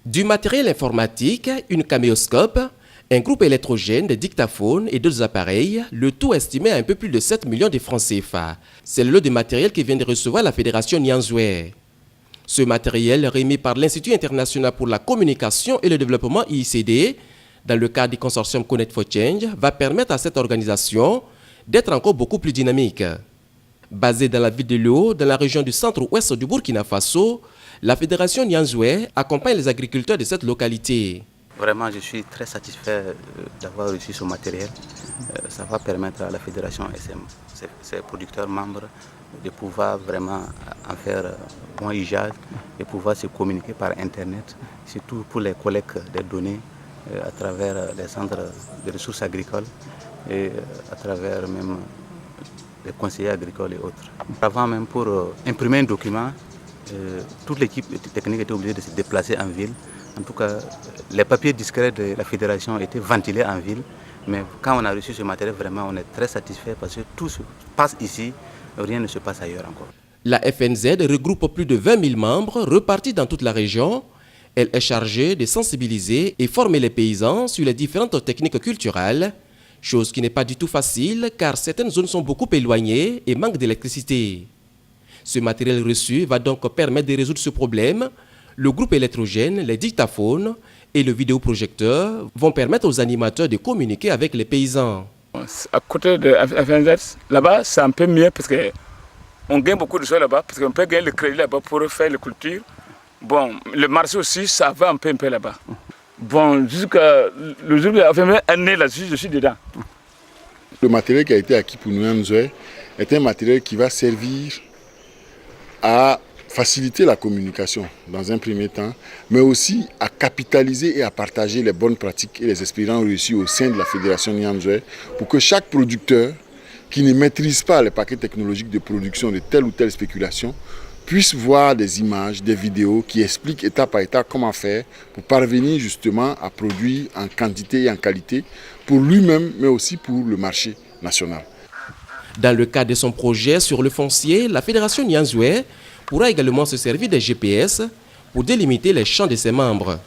Du matériel informatique, une caméoscope, un groupe électrogène, des dictaphones et d'autres appareils, le tout estimé à un peu plus de 7 millions de francs CFA. C'est le lot de matériel que vient de recevoir la Fédération Nyanzoué. Ce matériel, remis par l'Institut international pour la communication et le développement IICD, dans le cadre du consortium Connect for Change, va permettre à cette organisation d'être encore beaucoup plus dynamique. Basée dans la ville de Léo, dans la région du centre-ouest du Burkina Faso, la Fédération Nyanzoué accompagne les agriculteurs de cette localité. Vraiment, je suis très satisfait d'avoir reçu ce matériel. Ça va permettre à la Fédération et ses producteurs membres de pouvoir vraiment en faire bon usage et pouvoir se communiquer par Internet, surtout pour les collectes des données à travers les centres de ressources agricoles et à travers même les conseillers agricoles et autres. Avant même pour imprimer un document, toute l'équipe technique était obligée de se déplacer en ville. En tout cas, les papiers discrets de la fédération étaient ventilés en ville. Mais quand on a reçu ce matériel, vraiment, on est très satisfait parce que tout se passe ici, rien ne se passe ailleurs encore. La FNZ regroupe plus de 20 000 membres repartis dans toute la région. Elle est chargée de sensibiliser et former les paysans sur les différentes techniques culturelles, chose qui n'est pas du tout facile car certaines zones sont beaucoup éloignées et manquent d'électricité. Ce matériel reçu va donc permettre de résoudre ce problème. Le groupe électrogène, les dictaphones et le vidéoprojecteur vont permettre aux animateurs de communiquer avec les paysans. À côté de FNZ, là-bas, c'est un peu mieux parce qu'on gagne beaucoup de choses là-bas, parce qu'on peut gagner le crédit là-bas pour faire les cultures. Bon, le marché aussi, ça va un peu là-bas. Bon, jusqu'à le jour de la FNZ est né là-dessus, je suis dedans. Le matériel qui a été acquis pour Nyanzoué est un matériel qui va servir à faciliter la communication dans un premier temps, mais aussi à capitaliser et à partager les bonnes pratiques et les expériences reçues au sein de la Fédération Nyanzoué pour que chaque producteur qui ne maîtrise pas les paquets technologiques de production de telle ou telle spéculation puisse voir des images, des vidéos qui expliquent étape par étape comment faire pour parvenir justement à produire en quantité et en qualité pour lui-même, mais aussi pour le marché national. Dans le cadre de son projet sur le foncier, la Fédération Nyanzoué pourra également se servir des GPS pour délimiter les champs de ses membres.